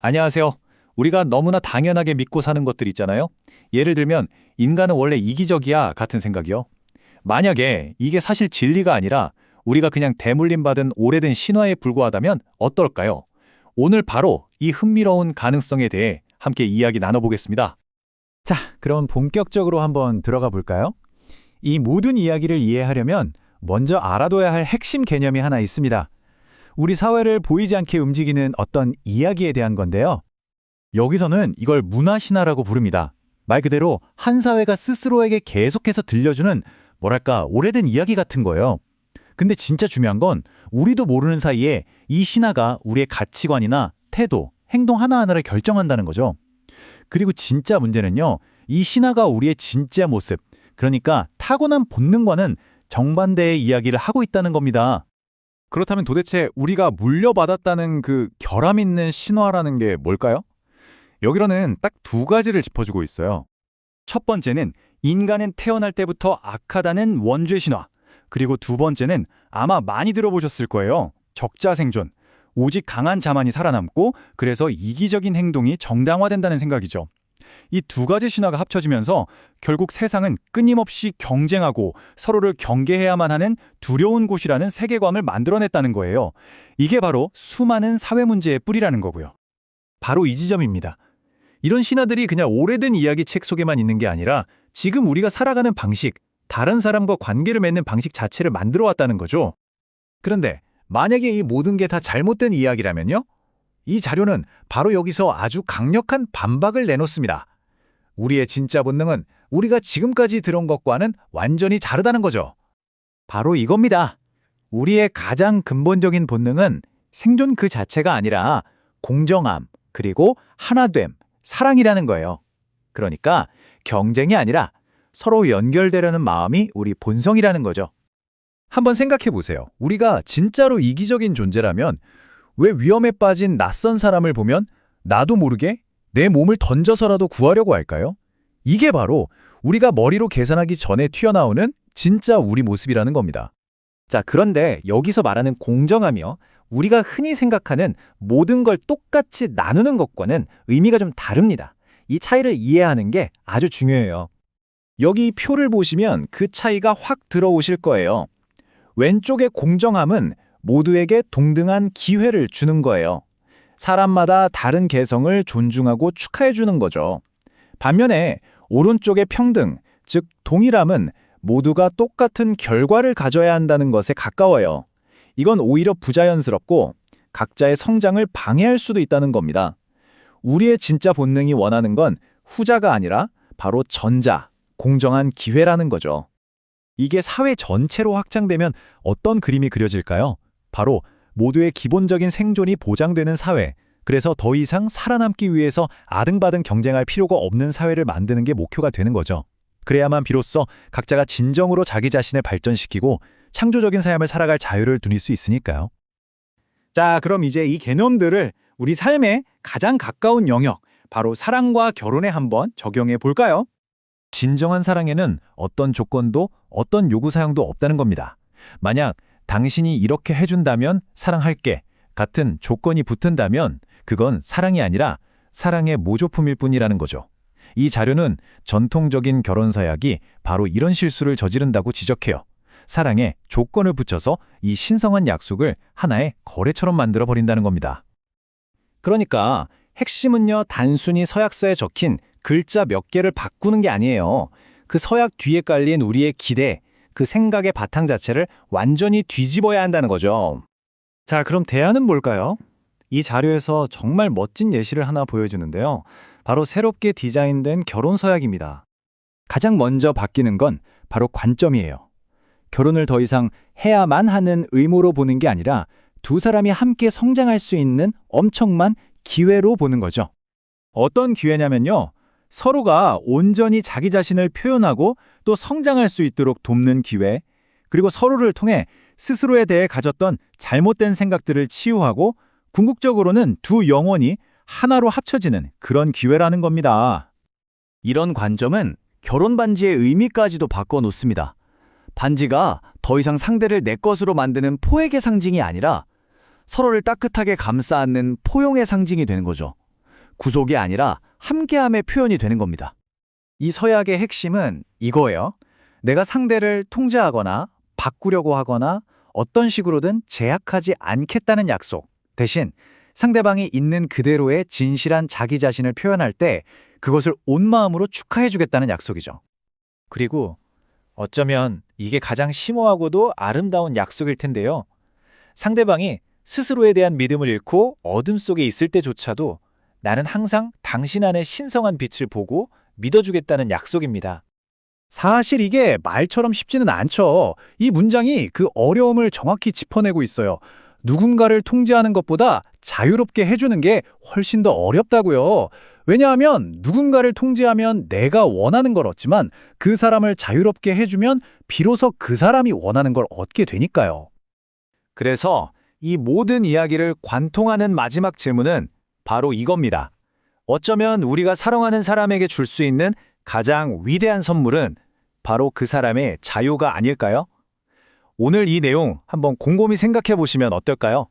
안녕하세요. 우리가 너무나 당연하게 믿고 사는 것들 있잖아요. 예를 들면 인간은 원래 이기적이야 같은 생각이요. 만약에 이게 사실 진리가 아니라 우리가 그냥 대물림 받은 오래된 신화에 불과하다면 어떨까요? 오늘 바로 이 흥미로운 가능성에 대해 함께 이야기 나눠보겠습니다. 자, 그럼 본격적으로 한번 들어가 볼까요? 이 모든 이야기를 이해하려면 먼저 알아둬야 할 핵심 개념이 하나 있습니다. 우리 사회를 보이지 않게 움직이는 어떤 이야기에 대한 건데요. 여기서는 이걸 문화신화라고 부릅니다. 말 그대로 한 사회가 스스로에게 계속해서 들려주는 뭐랄까 오래된 이야기 같은 거예요. 근데 진짜 중요한 건 우리도 모르는 사이에 이 신화가 우리의 가치관이나 태도, 행동 하나하나를 결정한다는 거죠. 그리고 진짜 문제는요. 이 신화가 우리의 진짜 모습, 그러니까 타고난 본능과는 정반대의 이야기를 하고 있다는 겁니다. 그렇다면 도대체 우리가 물려받았다는 그 결함 있는 신화라는 게 뭘까요? 여기로는 딱 두 가지를 짚어주고 있어요. 첫 번째는 인간은 태어날 때부터 악하다는 원죄 신화. 그리고 두 번째는 아마 많이 들어보셨을 거예요. 적자생존. 오직 강한 자만이 살아남고 그래서 이기적인 행동이 정당화된다는 생각이죠. 이 두 가지 신화가 합쳐지면서 결국 세상은 끊임없이 경쟁하고 서로를 경계해야만 하는 두려운 곳이라는 세계관을 만들어냈다는 거예요. 이게 바로 수많은 사회 문제의 뿌리라는 거고요. 바로 이 지점입니다. 이런 신화들이 그냥 오래된 이야기 책 속에만 있는 게 아니라 지금 우리가 살아가는 방식, 다른 사람과 관계를 맺는 방식 자체를 만들어 왔다는 거죠. 그런데 만약에 이 모든 게 다 잘못된 이야기라면요? 이 자료는 바로 여기서 아주 강력한 반박을 내놓습니다. 우리의 진짜 본능은 우리가 지금까지 들은 것과는 완전히 다르다는 거죠. 바로 이겁니다. 우리의 가장 근본적인 본능은 생존 그 자체가 아니라 공정함, 그리고 하나됨, 사랑이라는 거예요. 그러니까 경쟁이 아니라 서로 연결되려는 마음이 우리 본성이라는 거죠. 한번 생각해 보세요. 우리가 진짜로 이기적인 존재라면 왜 위험에 빠진 낯선 사람을 보면 나도 모르게 내 몸을 던져서라도 구하려고 할까요? 이게 바로 우리가 머리로 계산하기 전에 튀어나오는 진짜 우리 모습이라는 겁니다. 자, 그런데 여기서 말하는 공정하며 우리가 흔히 생각하는 모든 걸 똑같이 나누는 것과는 의미가 좀 다릅니다. 이 차이를 이해하는 게 아주 중요해요. 여기 표를 보시면 그 차이가 확 들어오실 거예요. 왼쪽의 공정함은 모두에게 동등한 기회를 주는 거예요. 사람마다 다른 개성을 존중하고 축하해 주는 거죠. 반면에 오른쪽의 평등, 즉 동일함은 모두가 똑같은 결과를 가져야 한다는 것에 가까워요. 이건 오히려 부자연스럽고 각자의 성장을 방해할 수도 있다는 겁니다. 우리의 진짜 본능이 원하는 건 후자가 아니라 바로 전자, 공정한 기회라는 거죠. 이게 사회 전체로 확장되면 어떤 그림이 그려질까요? 바로 모두의 기본적인 생존이 보장되는 사회, 그래서 더 이상 살아남기 위해서 아등바등 경쟁할 필요가 없는 사회를 만드는 게 목표가 되는 거죠. 그래야만 비로소 각자가 진정으로 자기 자신을 발전시키고 창조적인 삶을 살아갈 자유를 누릴 수 있으니까요. 자, 그럼 이제 이 개념들을 우리 삶에 가장 가까운 영역, 바로 사랑과 결혼에 한번 적용해 볼까요? 진정한 사랑에는 어떤 조건도 어떤 요구사항도 없다는 겁니다. 만약 당신이 이렇게 해준다면 사랑할게 같은 조건이 붙은다면 그건 사랑이 아니라 사랑의 모조품일 뿐이라는 거죠. 이 자료는 전통적인 결혼 서약이 바로 이런 실수를 저지른다고 지적해요. 사랑에 조건을 붙여서 이 신성한 약속을 하나의 거래처럼 만들어버린다는 겁니다. 그러니까 핵심은요, 단순히 서약서에 적힌 글자 몇 개를 바꾸는 게 아니에요. 그 서약 뒤에 깔린 우리의 기대, 그 생각의 바탕 자체를 완전히 뒤집어야 한다는 거죠. 자, 그럼 대안은 뭘까요? 이 자료에서 정말 멋진 예시를 하나 보여주는데요. 바로 새롭게 디자인된 결혼 서약입니다. 가장 먼저 바뀌는 건 바로 관점이에요. 결혼을 더 이상 해야만 하는 의무로 보는 게 아니라 두 사람이 함께 성장할 수 있는 엄청난 기회로 보는 거죠. 어떤 기회냐면요. 서로가 온전히 자기 자신을 표현하고 또 성장할 수 있도록 돕는 기회, 그리고 서로를 통해 스스로에 대해 가졌던 잘못된 생각들을 치유하고 궁극적으로는 두 영혼이 하나로 합쳐지는 그런 기회라는 겁니다. 이런 관점은 결혼 반지의 의미까지도 바꿔놓습니다. 반지가 더 이상 상대를 내 것으로 만드는 포획의 상징이 아니라 서로를 따뜻하게 감싸 안는 포용의 상징이 되는 거죠. 구속이 아니라 함께함의 표현이 되는 겁니다. 이 서약의 핵심은 이거예요. 내가 상대를 통제하거나 바꾸려고 하거나 어떤 식으로든 제약하지 않겠다는 약속. 대신 상대방이 있는 그대로의 진실한 자기 자신을 표현할 때 그것을 온 마음으로 축하해주겠다는 약속이죠. 그리고 어쩌면 이게 가장 심오하고도 아름다운 약속일 텐데요. 상대방이 스스로에 대한 믿음을 잃고 어둠 속에 있을 때조차도 나는 항상 당신 안에 신성한 빛을 보고 믿어주겠다는 약속입니다. 사실 이게 말처럼 쉽지는 않죠. 이 문장이 그 어려움을 정확히 짚어내고 있어요. 누군가를 통제하는 것보다 자유롭게 해주는 게 훨씬 더 어렵다고요. 왜냐하면 누군가를 통제하면 내가 원하는 걸 얻지만 그 사람을 자유롭게 해주면 비로소 그 사람이 원하는 걸 얻게 되니까요. 그래서 이 모든 이야기를 관통하는 마지막 질문은 바로 이겁니다. 어쩌면 우리가 사랑하는 사람에게 줄 수 있는 가장 위대한 선물은 바로 그 사람의 자유가 아닐까요? 오늘 이 내용 한번 곰곰이 생각해 보시면 어떨까요?